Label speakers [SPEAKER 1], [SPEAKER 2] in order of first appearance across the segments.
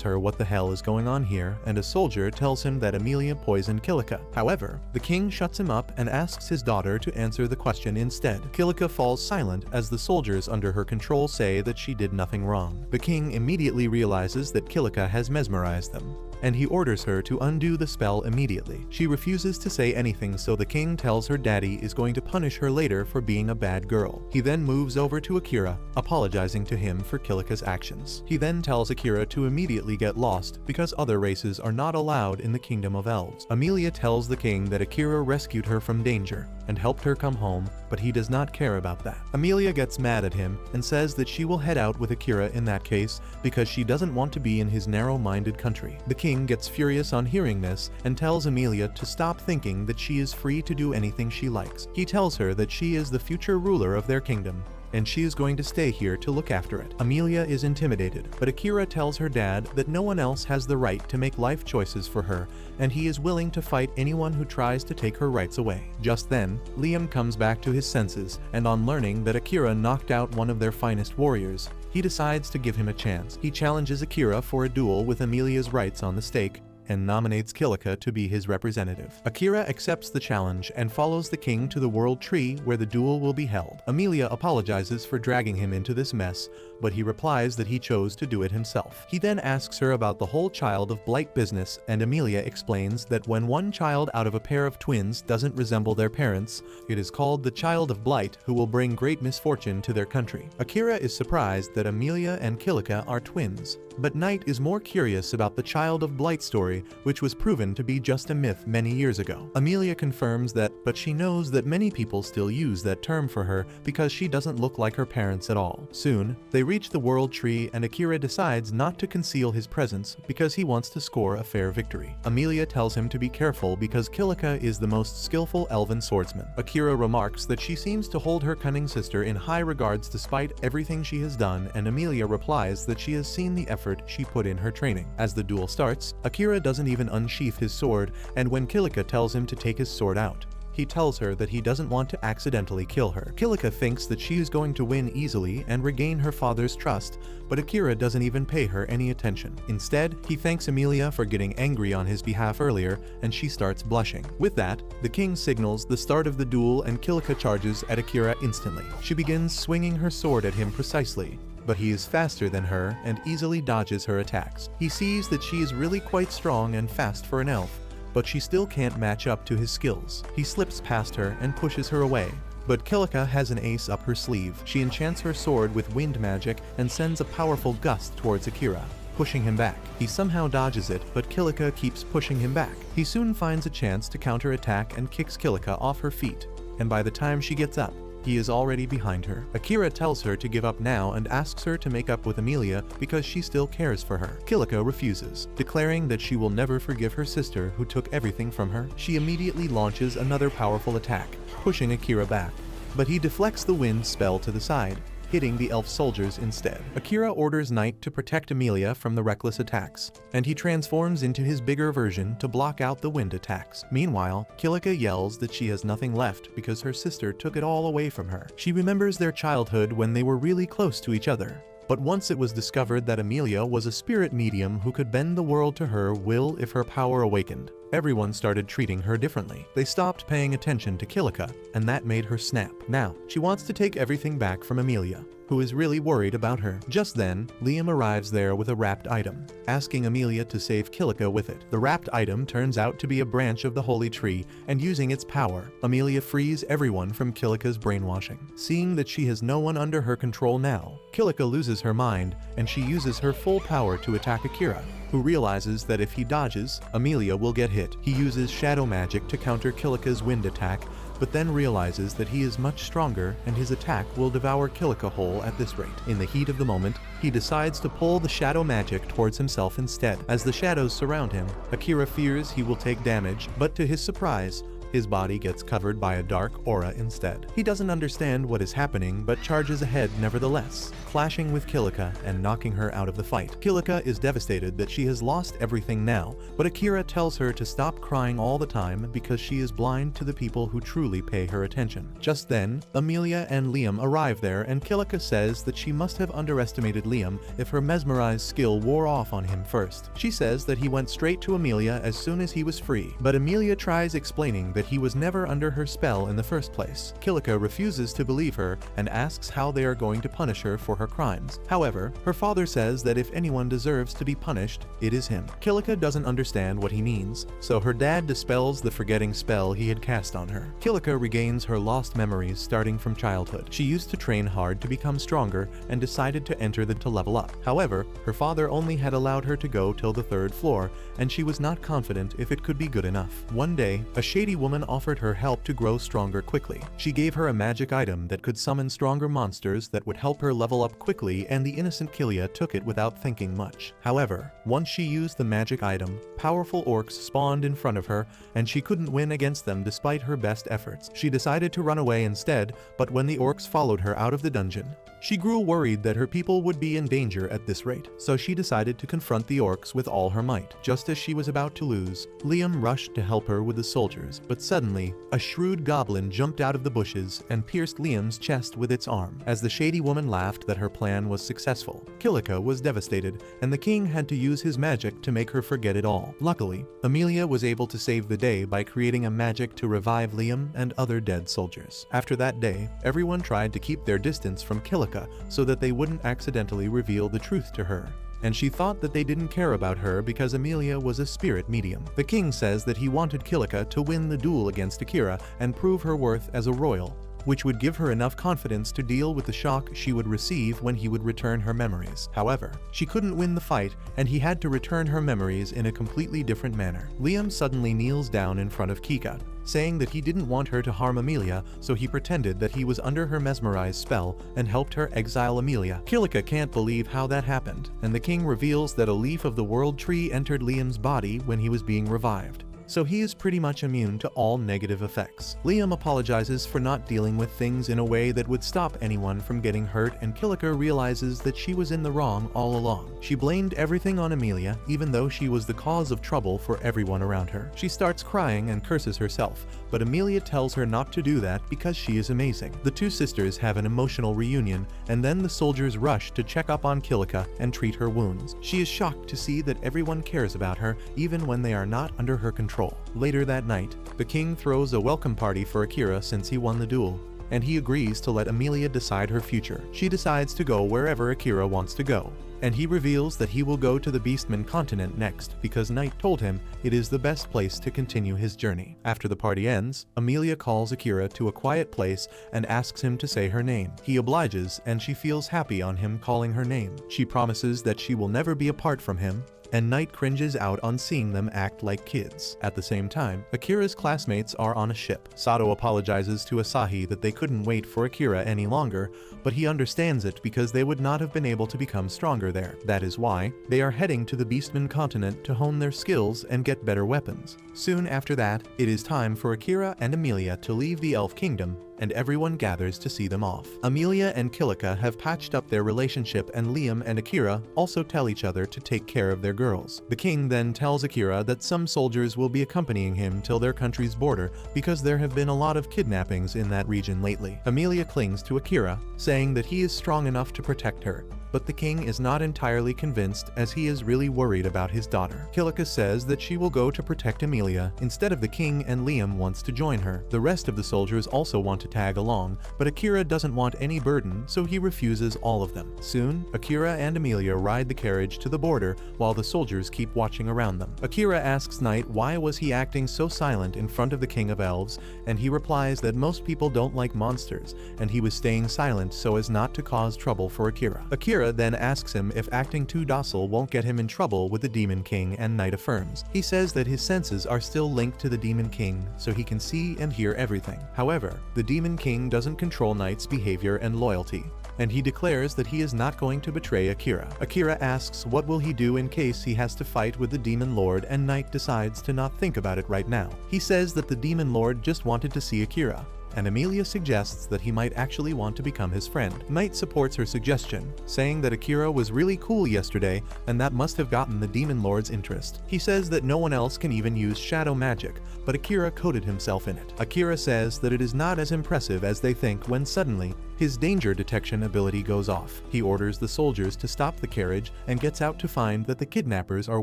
[SPEAKER 1] her what the hell is going on here, and a soldier tells him that Emilia poisoned Kilika. However, the king shuts him up and asks his daughter to answer the question instead. Kilika falls silent as the soldiers under her control say that she did nothing wrong. The king immediately realizes that Kilika has mesmerized them, and he orders her to undo the spell immediately. She refuses to say anything, so the king tells her daddy is going to punish her later for being a bad girl. He then moves over to Akira, apologizing to him for Kilika's actions. He then tells Akira to immediately get lost because other races are not allowed in the Kingdom of Elves. Emilia tells the king that Akira rescued her from danger and helped her come home, but he does not care about that. Emilia gets mad at him and says that she will head out with Akira in that case because she doesn't want to be in his narrow-minded country. The king gets furious on hearing this and tells Emilia to stop thinking that she is free to do anything she likes. He tells her that she is the future ruler of their kingdom, and she is going to stay here to look after it. Emilia is intimidated, but Akira tells her dad that no one else has the right to make life choices for her, and he is willing to fight anyone who tries to take her rights away. Just then, Liam comes back to his senses, and on learning that Akira knocked out one of their finest warriors, he decides to give him a chance. He challenges Akira for a duel with Emilia's rights on the stake, and nominates Kilika to be his representative. Akira accepts the challenge and follows the king to the World Tree where the duel will be held. Emilia apologizes for dragging him into this mess, but he replies that he chose to do it himself. He then asks her about the whole Child of Blight business, and Emilia explains that when one child out of a pair of twins doesn't resemble their parents, it is called the Child of Blight, who will bring great misfortune to their country. Akira is surprised that Emilia and Kilika are twins, but Knight is more curious about the Child of Blight story, which was proven to be just a myth many years ago. Emilia confirms that, but she knows that many people still use that term for her because she doesn't look like her parents at all. Soon, they reach the World Tree and Akira decides not to conceal his presence because he wants to score a fair victory. Emilia tells him to be careful because Kilika is the most skillful elven swordsman. Akira remarks that she seems to hold her cunning sister in high regards despite everything she has done, and Emilia replies that she has seen the effort she put in her training. As the duel starts, Akira doesn't even unsheath his sword, and when Kilika tells him to take his sword out, he tells her that he doesn't want to accidentally kill her. Kilika thinks that she is going to win easily and regain her father's trust, but Akira doesn't even pay her any attention. Instead, he thanks Emilia for getting angry on his behalf earlier, and she starts blushing. With that, the king signals the start of the duel and Kilika charges at Akira instantly. She begins swinging her sword at him precisely, but he is faster than her and easily dodges her attacks. He sees that she is really quite strong and fast for an elf, but she still can't match up to his skills. He slips past her and pushes her away, but Kilika has an ace up her sleeve. She enchants her sword with wind magic and sends a powerful gust towards Akira, pushing him back. He somehow dodges it, but Kilika keeps pushing him back. He soon finds a chance to counterattack and kicks Kilika off her feet, and by the time she gets up, he is already behind her. Akira tells her to give up now and asks her to make up with Emilia because she still cares for her. Kilika refuses, declaring that she will never forgive her sister who took everything from her. She immediately launches another powerful attack, pushing Akira back, but he deflects the wind spell to the side, hitting the elf soldiers instead. Akira orders Knight to protect Emilia from the reckless attacks, and he transforms into his bigger version to block out the wind attacks. Meanwhile, Kilika yells that she has nothing left because her sister took it all away from her. She remembers their childhood when they were really close to each other. But once it was discovered that Emilia was a spirit medium who could bend the world to her will if her power awakened, everyone started treating her differently. They stopped paying attention to Kilika, and that made her snap. Now, she wants to take everything back from Emilia, who is really worried about her. Just then, Liam arrives there with a wrapped item, asking Emilia to save Kilika with it. The wrapped item turns out to be a branch of the Holy Tree, and using its power, Emilia frees everyone from Kilika's brainwashing. Seeing that she has no one under her control now, Kilika loses her mind, and she uses her full power to attack Akira, who realizes that if he dodges, Emilia will get hit. He uses shadow magic to counter Kilika's wind attack, but then realizes that he is much stronger and his attack will devour Kilika whole at this rate. In the heat of the moment, he decides to pull the shadow magic towards himself instead. As the shadows surround him, Akira fears he will take damage, but to his surprise, His body gets covered by a dark aura instead. He doesn't understand what is happening but charges ahead nevertheless, clashing with Kilika and knocking her out of the fight. Kilika is devastated that she has lost everything now, but Akira tells her to stop crying all the time because she is blind to the people who truly pay her attention. Just then, Emilia and Liam arrive there and Kilika says that she must have underestimated Liam if her mesmerize skill wore off on him first. She says that he went straight to Emilia as soon as he was free, but Emilia tries explaining that he was never under her spell in the first place. Kilika refuses to believe her and asks how they are going to punish her for her crimes. However, her father says that if anyone deserves to be punished, it is him. Kilika doesn't understand what he means, so her dad dispels the forgetting spell he had cast on her. Kilika regains her lost memories starting from childhood. She used to train hard to become stronger and decided to enter to level up. However, her father only had allowed her to go till the 3rd floor, and she was not confident if it could be good enough. One day, a shady woman offered her help to grow stronger quickly. She gave her a magic item that could summon stronger monsters that would help her level up quickly, and the innocent Kilia took it without thinking much. However, once she used the magic item, powerful orcs spawned in front of her, and she couldn't win against them despite her best efforts. She decided to run away instead, but when the orcs followed her out of the dungeon, she grew worried that her people would be in danger at this rate, so she decided to confront the orcs with all her might. Just as she was about to lose, Liam rushed to help her with the soldiers, but suddenly, a shrewd goblin jumped out of the bushes and pierced Liam's chest with its arm. As the shady woman laughed that her plan was successful, Kilika was devastated, and the king had to use his magic to make her forget it all. Luckily, Emilia was able to save the day by creating a magic to revive Liam and other dead soldiers. After that day, everyone tried to keep their distance from Kilika so that they wouldn't accidentally reveal the truth to her, and she thought that they didn't care about her because Emilia was a spirit medium. The king says that he wanted Kilika to win the duel against Akira and prove her worth as a royal, which would give her enough confidence to deal with the shock she would receive when he would return her memories. However, she couldn't win the fight, and he had to return her memories in a completely different manner. Liam suddenly kneels down in front of Kika, saying that he didn't want her to harm Emilia, so he pretended that he was under her mesmerize spell and helped her exile Emilia. Kilika can't believe how that happened, and the king reveals that a leaf of the world tree entered Liam's body when he was being revived, so he is pretty much immune to all negative effects. Liam apologizes for not dealing with things in a way that would stop anyone from getting hurt, and Kilika realizes that she was in the wrong all along. She blamed everything on Emilia, even though she was the cause of trouble for everyone around her. She starts crying and curses herself, but Emilia tells her not to do that because she is amazing. The two sisters have an emotional reunion, and then the soldiers rush to check up on Kilika and treat her wounds. She is shocked to see that everyone cares about her, even when they are not under her control. Later that night, the king throws a welcome party for Akira since he won the duel, and he agrees to let Emilia decide her future. She decides to go wherever Akira wants to go, and he reveals that he will go to the Beastman continent next because Knight told him it is the best place to continue his journey. After the party ends, Emilia calls Akira to a quiet place and asks him to say her name. He obliges, and she feels happy on him calling her name. She promises that she will never be apart from him, and Knight cringes out on seeing them act like kids. At the same time, Akira's classmates are on a ship. Sato apologizes to Asahi that they couldn't wait for Akira any longer, but he understands it because they would not have been able to become stronger there. That is why they are heading to the Beastman continent to hone their skills and get better weapons. Soon after that, it is time for Akira and Emilia to leave the Elf Kingdom, and everyone gathers to see them off. Emilia and Kilika have patched up their relationship, and Liam and Akira also tell each other to take care of their girls. The king then tells Akira that some soldiers will be accompanying him till their country's border because there have been a lot of kidnappings in that region lately. Emilia clings to Akira, saying that he is strong enough to protect her, but the king is not entirely convinced as he is really worried about his daughter. Kilika says that she will go to protect Emilia instead of the king, and Liam wants to join her. The rest of the soldiers also want to tag along, but Akira doesn't want any burden, so he refuses all of them. Soon, Akira and Emilia ride the carriage to the border while the soldiers keep watching around them. Akira asks Knight why was he acting so silent in front of the King of Elves, and he replies that most people don't like monsters, and he was staying silent so as not to cause trouble for Akira. Akira then asks him if acting too docile won't get him in trouble with the Demon King, and Knight affirms. He says that his senses are still linked to the Demon King, so he can see and hear everything. However, the Demon King doesn't control Knight's behavior and loyalty, and he declares that he is not going to betray Akira. Akira asks what will he do in case he has to fight with the Demon Lord, and Knight decides to not think about it right now. He says that the Demon Lord just wanted to see Akira, and Emilia suggests that he might actually want to become his friend. Knight supports her suggestion, saying that Akira was really cool yesterday and that must have gotten the Demon Lord's interest. He says that no one else can even use shadow magic, but Akira coated himself in it. Akira says that it is not as impressive as they think when suddenly, his danger detection ability goes off. He orders the soldiers to stop the carriage and gets out to find that the kidnappers are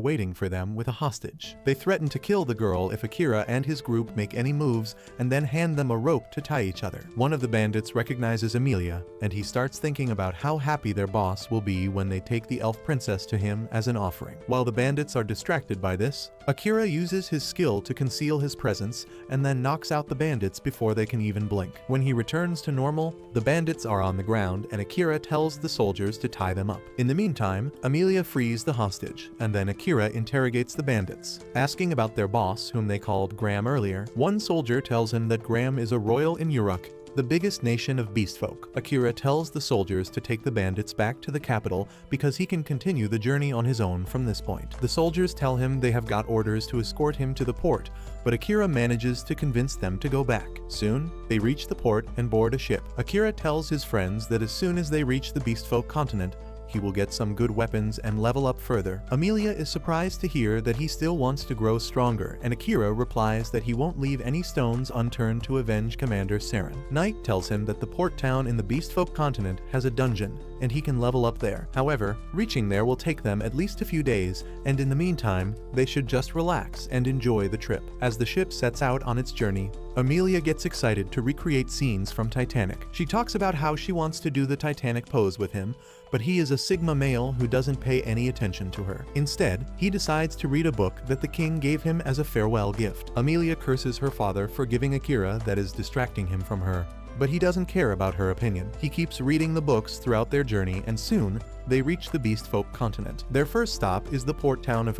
[SPEAKER 1] waiting for them with a hostage. They threaten to kill the girl if Akira and his group make any moves and then hand them a rope to tie each other. One of the bandits recognizes Emilia, and he starts thinking about how happy their boss will be when they take the elf princess to him as an offering. While the bandits are distracted by this, Akira uses his skill to conceal his presence and then knocks out the bandits before they can even blink. When he returns to normal, the bandits are on the ground and Akira tells the soldiers to tie them up. In the meantime, Emilia frees the hostage, and then Akira interrogates the bandits, asking about their boss, whom they called Graham earlier. One soldier tells him that Graham is a royal in Uruk, the biggest nation of beastfolk. Akira tells the soldiers to take the bandits back to the capital because he can continue the journey on his own from this point. The soldiers tell him they have got orders to escort him to the port, but Akira manages to convince them to go back. Soon, they reach the port and board a ship. Akira tells his friends that as soon as they reach the beastfolk continent, he will get some good weapons and level up further. Emilia is surprised to hear that he still wants to grow stronger, and Akira replies that he won't leave any stones unturned to avenge Commander Saren. Knight tells him that the port town in the Beastfolk continent has a dungeon, and he can level up there. However, reaching there will take them at least a few days, and in the meantime, they should just relax and enjoy the trip. As the ship sets out on its journey, Emilia gets excited to recreate scenes from Titanic. She talks about how she wants to do the Titanic pose with him, but he is a Sigma male who doesn't pay any attention to her. Instead, he decides to read a book that the king gave him as a farewell gift. Emilia curses her father for giving Akira that is distracting him from her, but he doesn't care about her opinion. He keeps reading the books throughout their journey, and soon, they reach the Beastfolk continent. Their first stop is the port town of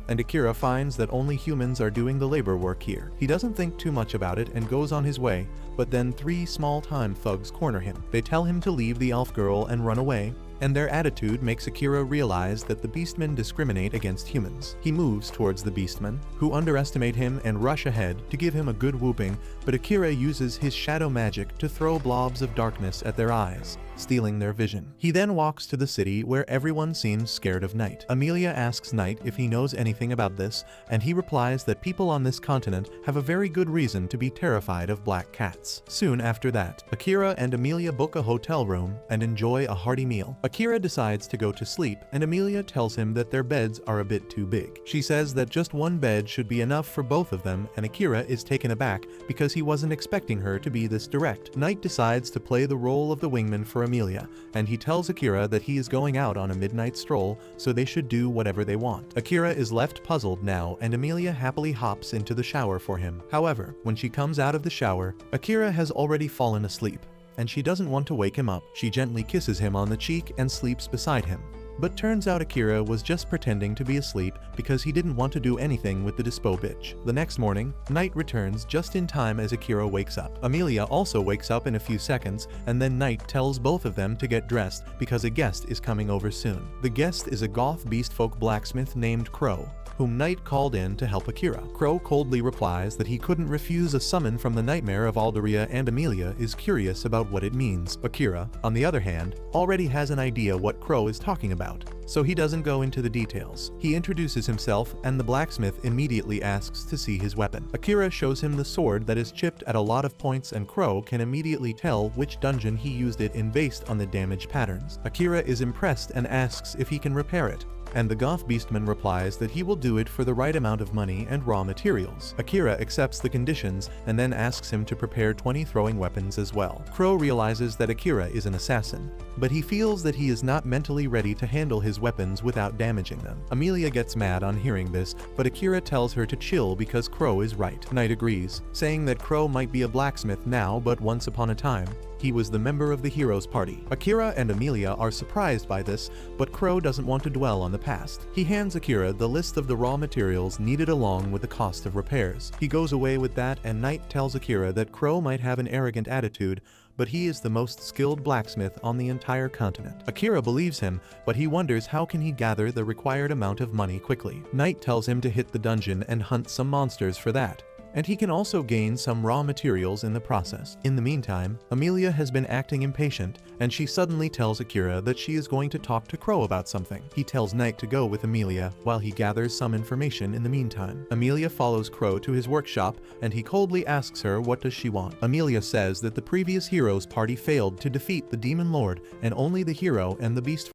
[SPEAKER 1] and Akira finds that only humans are doing the labor work here. He doesn't think too much about it and goes on his way, but then 3 small-time thugs corner him. They tell him to leave the elf girl and run away, and their attitude makes Akira realize that the beastmen discriminate against humans. He moves towards the beastmen, who underestimate him and rush ahead to give him a good whooping, but Akira uses his shadow magic to throw blobs of darkness at their eyes, stealing their vision. He then walks to the city where everyone seems scared of Knight. Emilia asks Knight if he knows anything about this, and he replies that people on this continent have a very good reason to be terrified of black cats. Soon after that, Akira and Emilia book a hotel room and enjoy a hearty meal. Akira decides to go to sleep, and Emilia tells him that their beds are a bit too big. She says that just one bed should be enough for both of them, and Akira is taken aback because he wasn't expecting her to be this direct. Knight decides to play the role of the wingman for Emilia, and he tells Akira that he is going out on a midnight stroll, so they should do whatever they want. Akira is left puzzled now, and Emilia happily hops into the shower for him. However, when she comes out of the shower, Akira has already fallen asleep, and she doesn't want to wake him up. She gently kisses him on the cheek and sleeps beside him. But turns out Akira was just pretending to be asleep because he didn't want to do anything with the dispo bitch. The next morning, Knight returns just in time as Akira wakes up. Emilia also wakes up in a few seconds, and then Knight tells both of them to get dressed because a guest is coming over soon. The guest is a goth beastfolk blacksmith named Crow, whom Knight called in to help Akira. Crow coldly replies that he couldn't refuse a summon from the nightmare of Alderia, and Emilia is curious about what it means. Akira, on the other hand, already has an idea what Crow is talking about, so he doesn't go into the details. He introduces himself, and the blacksmith immediately asks to see his weapon. Akira shows him the sword that is chipped at a lot of points, and Crow can immediately tell which dungeon he used it in based on the damage patterns. Akira is impressed and asks if he can repair it, and the goth beastman replies that he will do it for the right amount of money and raw materials. Akira accepts the conditions and then asks him to prepare 20 throwing weapons as well. Crow realizes that Akira is an assassin, but he feels that he is not mentally ready to handle his weapons without damaging them. Emilia gets mad on hearing this, but Akira tells her to chill because Crow is right. Knight agrees, saying that Crow might be a blacksmith now, but once upon a time, he was the member of the hero's party. Akira and Emilia are surprised by this, but Crow doesn't want to dwell on the past. He hands Akira the list of the raw materials needed along with the cost of repairs. He goes away with that, and Knight tells Akira that Crow might have an arrogant attitude, but he is the most skilled blacksmith on the entire continent. Akira believes him, but he wonders how can he gather the required amount of money quickly. Knight tells him to hit the dungeon and hunt some monsters for that, and he can also gain some raw materials in the process. In the meantime, Emilia has been acting impatient, and she suddenly tells Akira that she is going to talk to Crow about something. He tells Knight to go with Emilia, while he gathers some information in the meantime. Emilia follows Crow to his workshop, and he coldly asks her what does she want. Emilia says that the previous hero's party failed to defeat the Demon Lord, and only the hero and the beast